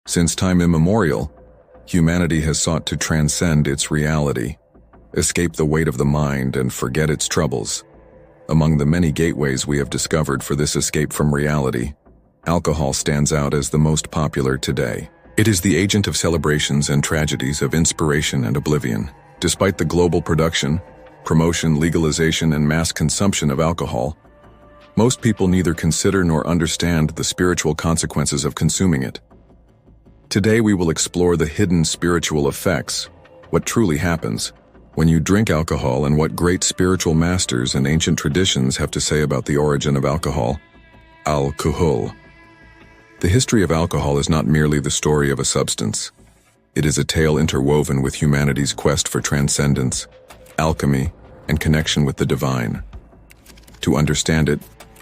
Since time immemorial, humanity has sought to transcend its reality, escape the weight of the mind, and forget its troubles. Among the many gateways we have discovered for this escape from reality, alcohol stands out as the most popular today. It is the agent of celebrations and tragedies, of inspiration and oblivion. Despite the global production, promotion, legalization, and mass consumption of alcohol, most people neither consider nor understand the spiritual consequences of consuming it. Today we will explore the hidden spiritual effects, what truly happens when you drink alcohol, and what great spiritual masters and ancient traditions have to say about the origin of alcohol. Al-Kuhul. The history of alcohol is not merely the story of a substance. It is a tale interwoven with humanity's quest for transcendence, alchemy, and connection with the divine. To understand it,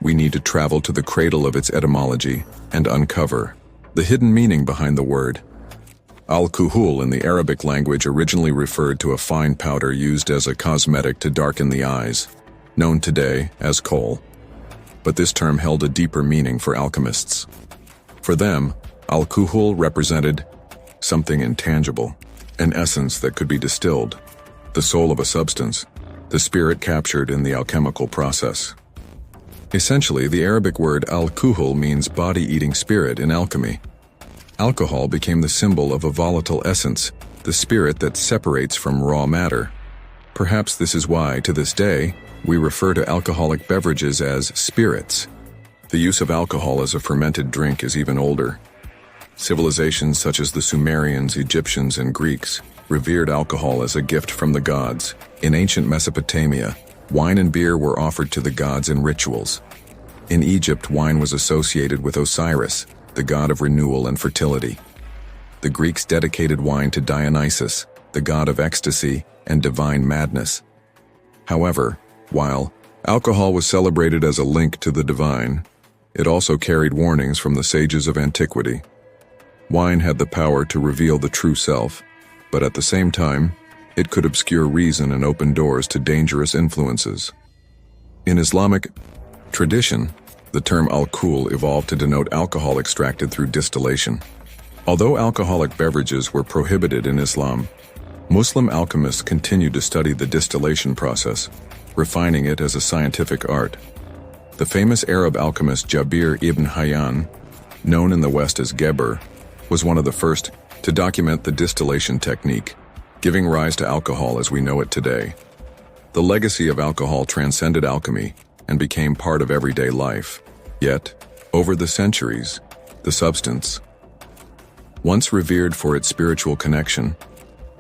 we need to travel to the cradle of its etymology and uncover the hidden meaning behind the word. Al-Kuhul in the Arabic language originally referred to a fine powder used as a cosmetic to darken the eyes, known today as kohl. But this term held a deeper meaning for alchemists. For them, Al-Kuhul represented something intangible, an essence that could be distilled, the soul of a substance, the spirit captured in the alchemical process. Essentially, the Arabic word al-kuhul means body-eating spirit in alchemy. Alcohol became the symbol of a volatile essence, the spirit that separates from raw matter. Perhaps this is why, to this day, we refer to alcoholic beverages as spirits. The use of alcohol as a fermented drink is even older. Civilizations such as the Sumerians, Egyptians, and Greeks revered alcohol as a gift from the gods. In ancient Mesopotamia, wine and beer were offered to the gods in rituals. In Egypt, wine was associated with Osiris, the god of renewal and fertility. The Greeks dedicated wine to Dionysus, the god of ecstasy and divine madness. However, while alcohol was celebrated as a link to the divine, it also carried warnings from the sages of antiquity. Wine had the power to reveal the true self, but at the same time, it could obscure reason and open doors to dangerous influences. In Islamic tradition, the term al-kuhl evolved to denote alcohol extracted through distillation. Although alcoholic beverages were prohibited in Islam, Muslim alchemists continued to study the distillation process, refining it as a scientific art. The famous Arab alchemist Jabir ibn Hayyan, known in the West as Geber, was one of the first to document the distillation technique, giving rise to alcohol as we know it today. The legacy of alcohol transcended alchemy and became part of everyday life. Yet, over the centuries, the substance, once revered for its spiritual connection,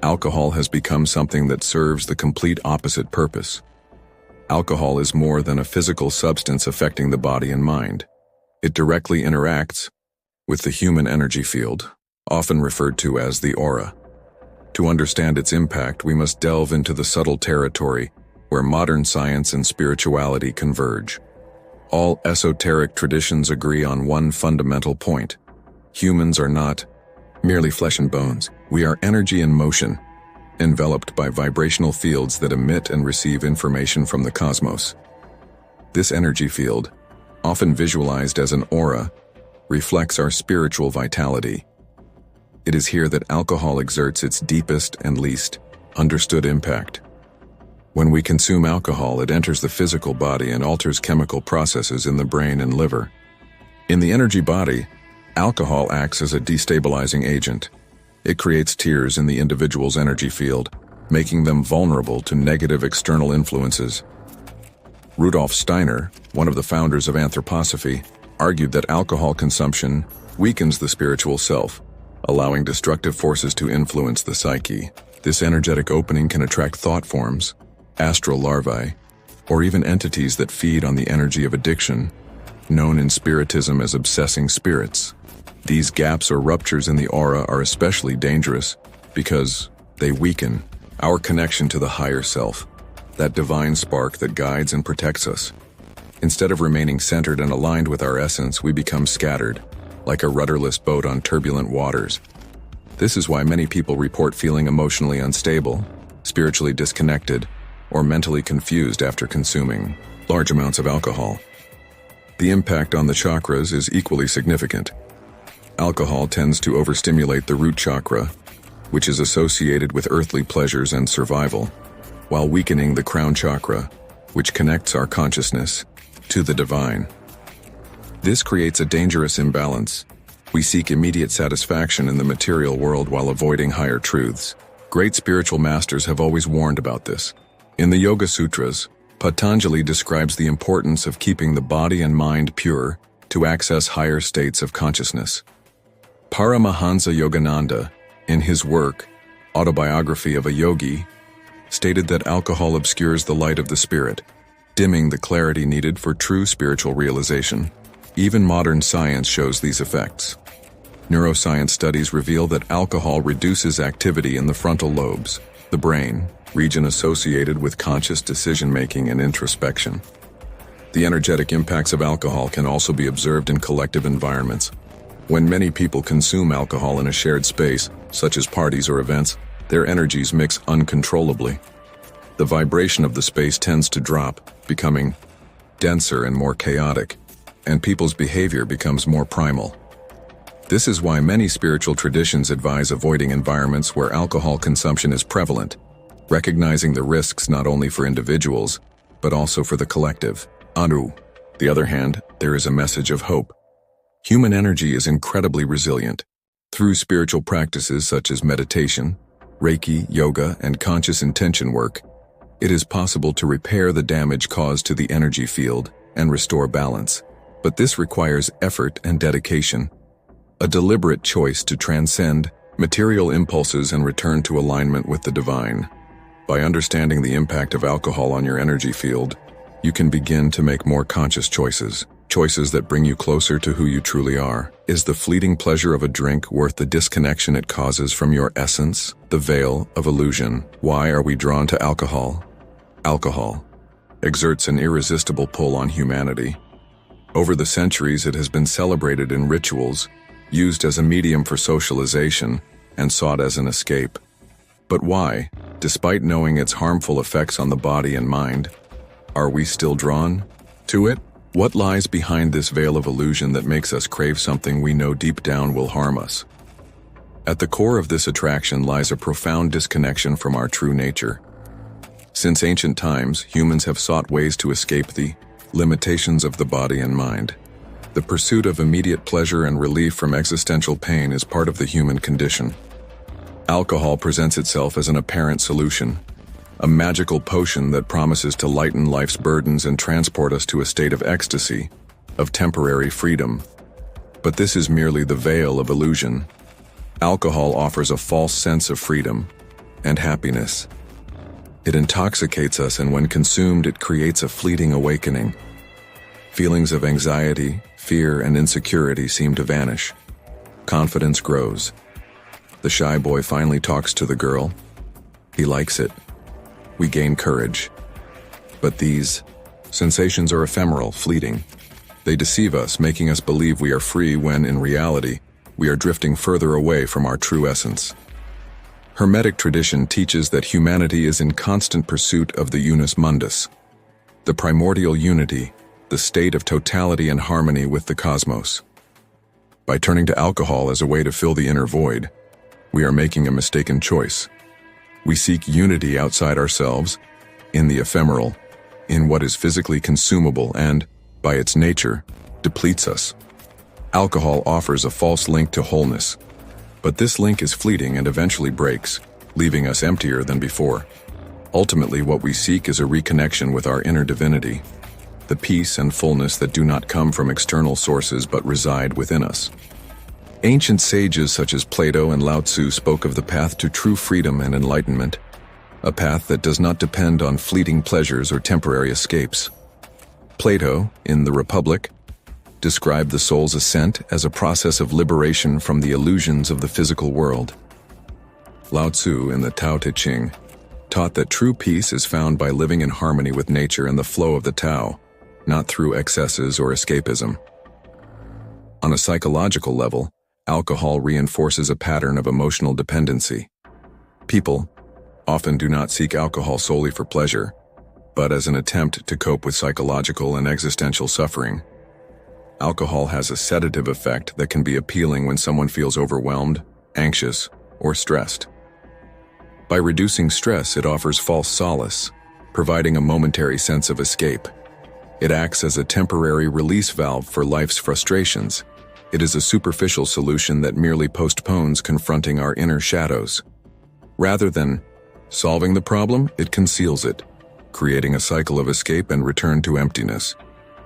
alcohol has become something that serves the complete opposite purpose. Alcohol is more than a physical substance affecting the body and mind. It directly interacts with the human energy field, often referred to as the aura. To understand its impact, we must delve into the subtle territory where modern science and spirituality converge. All esoteric traditions agree on one fundamental point. Humans are not merely flesh and bones. We are energy in motion, enveloped by vibrational fields that emit and receive information from the cosmos. This energy field, often visualized as an aura, reflects our spiritual vitality. It is here that alcohol exerts its deepest and least understood impact. When we consume alcohol, it enters the physical body and alters chemical processes in the brain and liver. In the energy body, alcohol acts as a destabilizing agent. It creates tears in the individual's energy field, making them vulnerable to negative external influences. Rudolf Steiner, one of the founders of anthroposophy, argued that alcohol consumption weakens the spiritual self, allowing destructive forces to influence the psyche. This energetic opening can attract thought forms, astral larvae, or even entities that feed on the energy of addiction, known in Spiritism as obsessing spirits. These gaps or ruptures in the aura are especially dangerous because they weaken our connection to the higher self, that divine spark that guides and protects us. Instead of remaining centered and aligned with our essence, we become scattered, like a rudderless boat on turbulent waters. This is why many people report feeling emotionally unstable, spiritually disconnected, or mentally confused after consuming large amounts of alcohol. The impact on the chakras is equally significant. Alcohol tends to overstimulate the root chakra, which is associated with earthly pleasures and survival, while weakening the crown chakra, which connects our consciousness to the divine. This creates a dangerous imbalance. We seek immediate satisfaction in the material world while avoiding higher truths. Great spiritual masters have always warned about this. In the Yoga Sutras, Patanjali describes the importance of keeping the body and mind pure to access higher states of consciousness. Paramahansa Yogananda, in his work, Autobiography of a Yogi, stated that alcohol obscures the light of the spirit, dimming the clarity needed for true spiritual realization. Even modern science shows these effects. Neuroscience studies reveal that alcohol reduces activity in the frontal lobes, the brain, region associated with conscious decision-making and introspection. The energetic impacts of alcohol can also be observed in collective environments. When many people consume alcohol in a shared space, such as parties or events, their energies mix uncontrollably. The vibration of the space tends to drop, becoming denser and more chaotic, and people's behavior becomes more primal. This is why many spiritual traditions advise avoiding environments where alcohol consumption is prevalent, recognizing the risks not only for individuals, but also for the collective. On the other hand, there is a message of hope. Human energy is incredibly resilient. Through spiritual practices such as meditation, Reiki, yoga, and conscious intention work, it is possible to repair the damage caused to the energy field and restore balance. But this requires effort and dedication, a deliberate choice to transcend material impulses and return to alignment with the divine. By understanding the impact of alcohol on your energy field, you can begin to make more conscious choices that bring you closer to who you truly are. Is the fleeting pleasure of a drink worth the disconnection it causes from your essence, the veil of illusion? Why are we drawn to alcohol? Alcohol exerts an irresistible pull on humanity. Over the centuries, it has been celebrated in rituals, used as a medium for socialization, and sought as an escape. But why, despite knowing its harmful effects on the body and mind, are we still drawn to it? What lies behind this veil of illusion that makes us crave something we know deep down will harm us? At the core of this attraction lies a profound disconnection from our true nature. Since ancient times, humans have sought ways to escape the limitations of the body and mind. The pursuit of immediate pleasure and relief from existential pain is part of the human condition. Alcohol presents itself as an apparent solution, a magical potion that promises to lighten life's burdens and transport us to a state of ecstasy, of temporary freedom. But this is merely the veil of illusion. Alcohol offers a false sense of freedom and happiness. It intoxicates us, and when consumed, it creates a fleeting awakening. Feelings of anxiety, fear, and insecurity seem to vanish. Confidence grows. The shy boy finally talks to the girl. He likes it. We gain courage. But these sensations are ephemeral, fleeting. They deceive us, making us believe we are free when, in reality, we are drifting further away from our true essence. Hermetic tradition teaches that humanity is in constant pursuit of the unus mundus, the primordial unity, the state of totality and harmony with the cosmos. By turning to alcohol as a way to fill the inner void, we are making a mistaken choice. We seek unity outside ourselves, in the ephemeral, in what is physically consumable and, by its nature, depletes us. Alcohol offers a false link to wholeness, but this link is fleeting and eventually breaks, leaving us emptier than before. Ultimately, what we seek is a reconnection with our inner divinity, the peace and fullness that do not come from external sources but reside within us. Ancient sages such as Plato and Lao Tzu spoke of the path to true freedom and enlightenment, a path that does not depend on fleeting pleasures or temporary escapes. Plato, in The Republic, described the soul's ascent as a process of liberation from the illusions of the physical world. Lao Tzu, in the Tao Te Ching, taught that true peace is found by living in harmony with nature and the flow of the Tao, not through excesses or escapism. On a psychological level, alcohol reinforces a pattern of emotional dependency. People often do not seek alcohol solely for pleasure, but as an attempt to cope with psychological and existential suffering. alcohol has a sedative effect that can be appealing when someone feels overwhelmed, anxious, or stressed. By reducing stress, it offers false solace, providing a momentary sense of escape. It acts as a temporary release valve for life's frustrations. It is a superficial solution that merely postpones confronting our inner shadows. Rather than solving the problem, it conceals it, creating a cycle of escape and return to emptiness.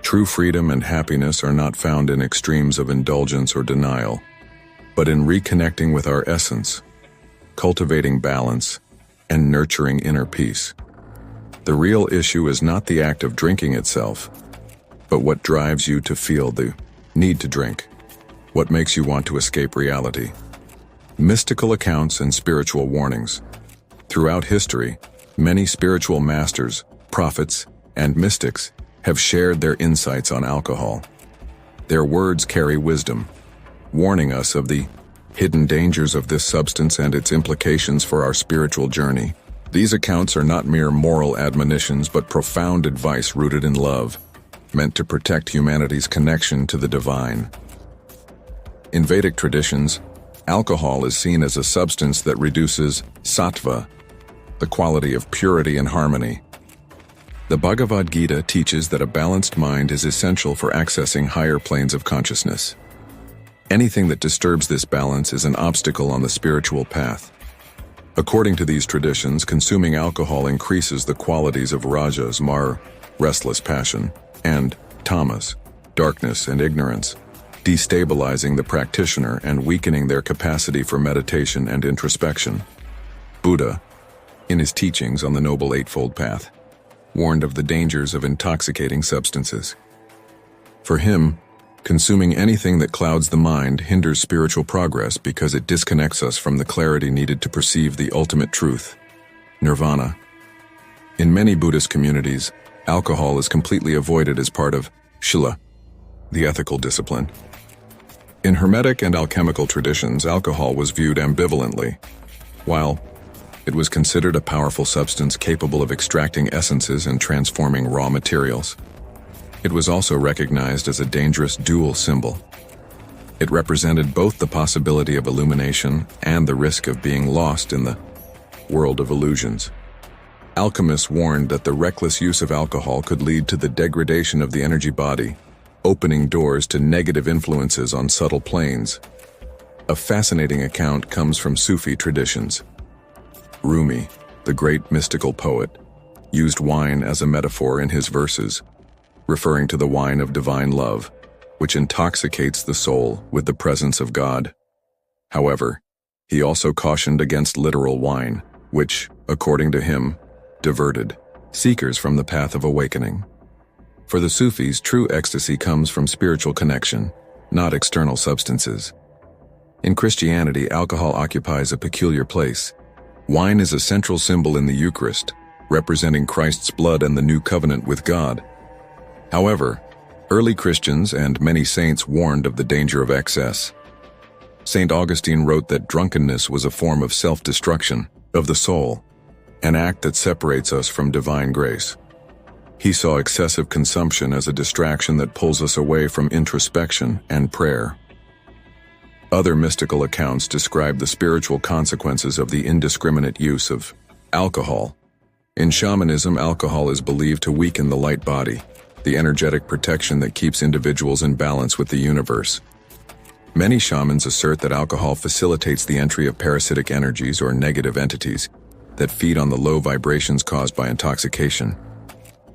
True freedom and happiness are not found in extremes of indulgence or denial, but in reconnecting with our essence, cultivating balance, and nurturing inner peace. The real issue is not the act of drinking itself, but what drives you to feel the need to drink, what makes you want to escape reality. Mystical accounts and spiritual warnings. Throughout history, many spiritual masters, prophets, and mystics have shared their insights on alcohol. Their words carry wisdom, warning us of the hidden dangers of this substance and its implications for our spiritual journey. These accounts are not mere moral admonitions but profound advice rooted in love, meant to protect humanity's connection to the divine. In Vedic traditions, alcohol is seen as a substance that reduces sattva, the quality of purity and harmony. The Bhagavad Gita teaches that a balanced mind is essential for accessing higher planes of consciousness. Anything that disturbs this balance is an obstacle on the spiritual path. According to these traditions, consuming alcohol increases the qualities of rajas, restless passion, and tamas, darkness and ignorance, destabilizing the practitioner and weakening their capacity for meditation and introspection. Buddha, in his teachings on the Noble Eightfold Path, warned of the dangers of intoxicating substances. For him, consuming anything that clouds the mind hinders spiritual progress because it disconnects us from the clarity needed to perceive the ultimate truth, nirvana. In many Buddhist communities, alcohol is completely avoided as part of shila, the ethical discipline. In Hermetic and alchemical traditions, alcohol was viewed ambivalently. While it was considered a powerful substance capable of extracting essences and transforming raw materials, it was also recognized as a dangerous dual symbol. It represented both the possibility of illumination and the risk of being lost in the world of illusions. Alchemists warned that the reckless use of alcohol could lead to the degradation of the energy body, opening doors to negative influences on subtle planes. A fascinating account comes from Sufi traditions. Rumi, the great mystical poet, used wine as a metaphor in his verses, referring to the wine of divine love, which intoxicates the soul with the presence of God. However, he also cautioned against literal wine, which, according to him, diverted seekers from the path of awakening. For the Sufis, true ecstasy comes from spiritual connection, not external substances. In Christianity, alcohol occupies a peculiar place. Wine is a central symbol in the Eucharist, representing Christ's blood and the new covenant with God. However, early Christians and many saints warned of the danger of excess. St. Augustine wrote that drunkenness was a form of self-destruction of the soul, an act that separates us from divine grace. He saw excessive consumption as a distraction that pulls us away from introspection and prayer. Other mystical accounts describe the spiritual consequences of the indiscriminate use of alcohol. In shamanism, alcohol is believed to weaken the light body, the energetic protection that keeps individuals in balance with the universe. Many shamans assert that alcohol facilitates the entry of parasitic energies or negative entities that feed on the low vibrations caused by intoxication.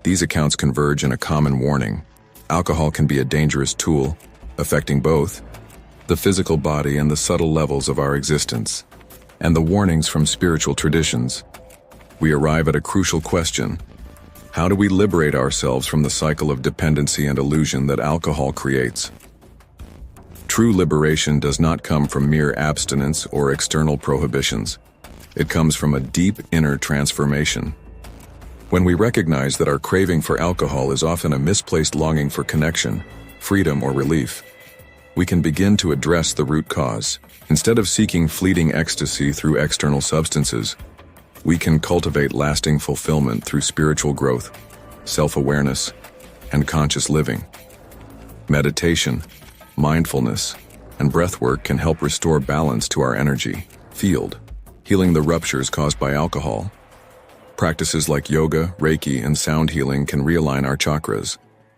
These accounts converge in a common warning. Alcohol can be a dangerous tool, affecting both the physical body and the subtle levels of our existence. And the warnings from spiritual traditions. We arrive at a crucial question. How do we liberate ourselves from the cycle of dependency and illusion that alcohol creates? True liberation does not come from mere abstinence or external prohibitions. It comes from a deep inner transformation. When we recognize that our craving for alcohol is often a misplaced longing for connection, freedom, or relief, we can begin to address the root cause. Instead of seeking fleeting ecstasy through external substances, we can cultivate lasting fulfillment through spiritual growth, self-awareness, and conscious living. Meditation, mindfulness, and breathwork can help restore balance to our energy field, healing the ruptures caused by alcohol. Practices like yoga, Reiki, and sound healing can realign our chakras,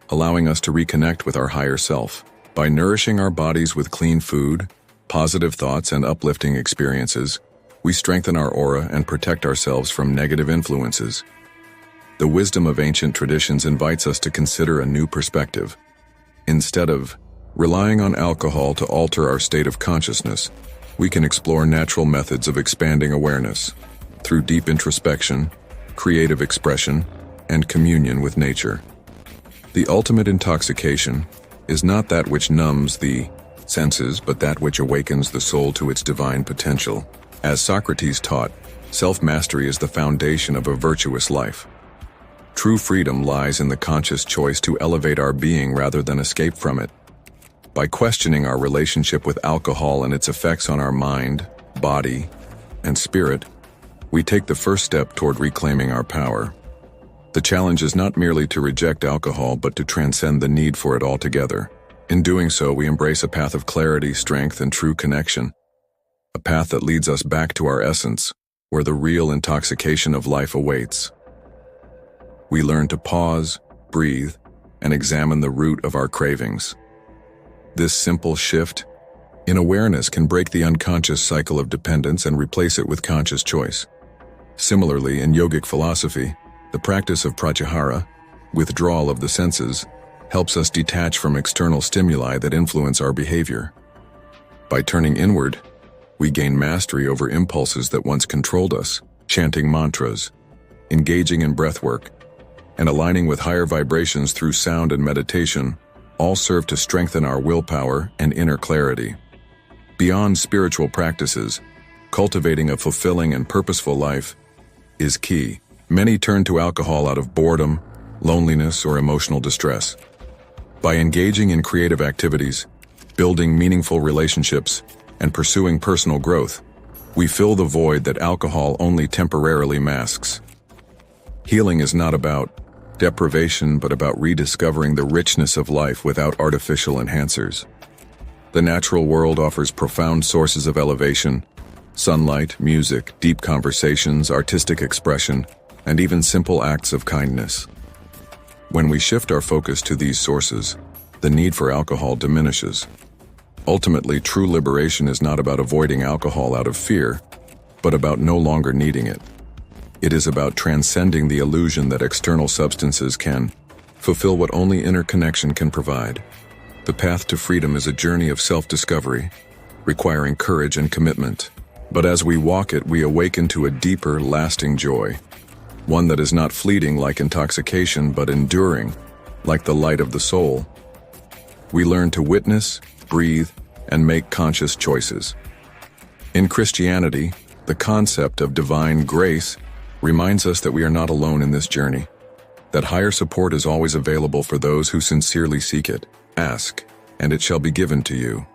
allowing us to reconnect with our higher self. By nourishing our bodies with clean food, positive thoughts, and uplifting experiences, we strengthen our aura and protect ourselves from negative influences. The wisdom of ancient traditions invites us to consider a new perspective. Instead of relying on alcohol to alter our state of consciousness, we can explore natural methods of expanding awareness through deep introspection, creative expression, and communion with nature. The ultimate intoxication is not that which numbs the senses, but that which awakens the soul to its divine potential. As Socrates taught, self-mastery is the foundation of a virtuous life. True freedom lies in the conscious choice to elevate our being rather than escape from it. By questioning our relationship with alcohol and its effects on our mind, body, and spirit, we take the first step toward reclaiming our power. The challenge is not merely to reject alcohol, but to transcend the need for it altogether. In doing so, we embrace a path of clarity, strength, and true connection. A path that leads us back to our essence, where the real intoxication of life awaits. We learn to pause, breathe, and examine the root of our cravings. This simple shift in awareness can break the unconscious cycle of dependence and replace it with conscious choice. Similarly, in yogic philosophy, the practice of pratyahara, withdrawal of the senses, helps us detach from external stimuli that influence our behavior. By turning inward, we gain mastery over impulses that once controlled us, chanting mantras, engaging in breathwork, and aligning with higher vibrations through sound and meditation, all serve to strengthen our willpower and inner clarity. Beyond spiritual practices, cultivating a fulfilling and purposeful life is key. Many turn to alcohol out of boredom, loneliness, or emotional distress. By engaging in creative activities, building meaningful relationships, and pursuing personal growth, we fill the void that alcohol only temporarily masks. Healing is not about deprivation, but about rediscovering the richness of life without artificial enhancers. The natural world offers profound sources of elevation: sunlight, music, deep conversations, artistic expression, and even simple acts of kindness. When we shift our focus to these sources, the need for alcohol diminishes. Ultimately, true liberation is not about avoiding alcohol out of fear, but about no longer needing it. It is about transcending the illusion that external substances can fulfill what only inner connection can provide. The path to freedom is a journey of self-discovery, requiring courage and commitment. But as we walk it, we awaken to a deeper, lasting joy. One that is not fleeting like intoxication, but enduring, like the light of the soul. We learn to witness, breathe, and make conscious choices. In Christianity, the concept of divine grace reminds us that we are not alone in this journey, that higher support is always available for those who sincerely seek it. Ask, and it shall be given to you.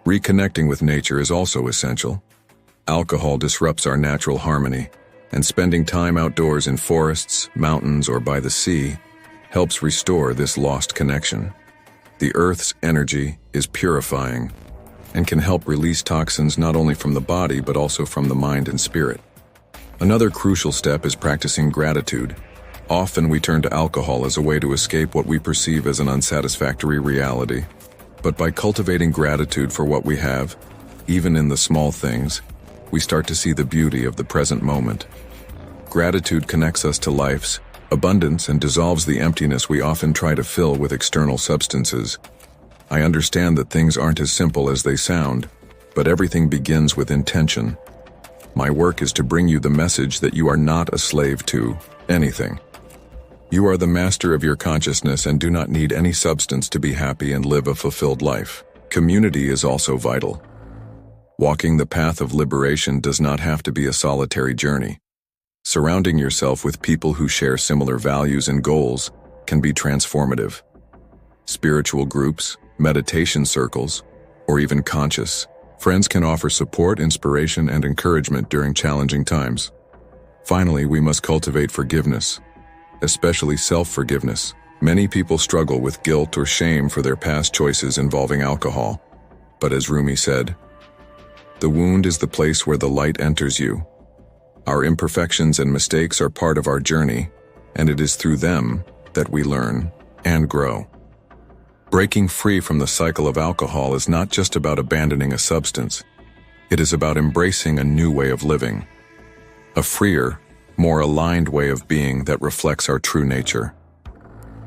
Reconnecting with nature is also essential. Alcohol disrupts our natural harmony, and spending time outdoors in forests, mountains, or by the sea helps restore this lost connection. The Earth's energy is purifying and can help release toxins not only from the body but also from the mind and spirit. Another crucial step is practicing gratitude. Often we turn to alcohol as a way to escape what we perceive as an unsatisfactory reality. But by cultivating gratitude for what we have, even in the small things, we start to see the beauty of the present moment. Gratitude connects us to life's abundance and dissolves the emptiness we often try to fill with external substances. I understand that things aren't as simple as they sound, but everything begins with intention. My work is to bring you the message that you are not a slave to anything. You are the master of your consciousness and do not need any substance to be happy and live a fulfilled life. Community is also vital. Walking the path of liberation does not have to be a solitary journey. Surrounding yourself with people who share similar values and goals can be transformative. Spiritual groups, meditation circles, or even conscious friends can offer support, inspiration, and encouragement during challenging times. Finally, we must cultivate forgiveness, especially self-forgiveness. Many people struggle with guilt or shame for their past choices involving alcohol. But as Rumi said, "The wound is the place where the light enters you." Our imperfections and mistakes are part of our journey, and it is through them that we learn and grow. Breaking free from the cycle of alcohol is not just about abandoning a substance. It is about embracing a new way of living. A freer, more aligned way of being that reflects our true nature.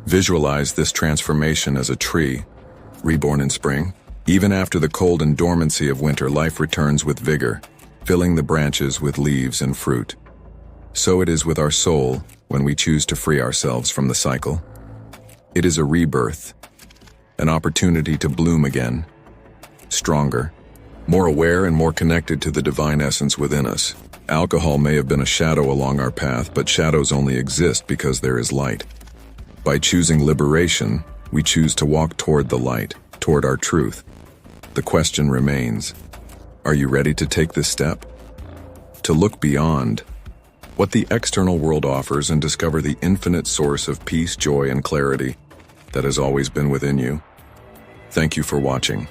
Visualize this transformation as a tree, reborn in spring. Even after the cold and dormancy of winter, life returns with vigor, filling the branches with leaves and fruit. So it is with our soul when we choose to free ourselves from the cycle. It is a rebirth, an opportunity to bloom again, stronger, more aware and more connected to the divine essence within us. Alcohol may have been a shadow along our path, but shadows only exist because there is light. By choosing liberation, we choose to walk toward the light, toward our truth. The question remains, are you ready to take this step? To look beyond what the external world offers and discover the infinite source of peace, joy, and clarity that has always been within you? Thank you for watching.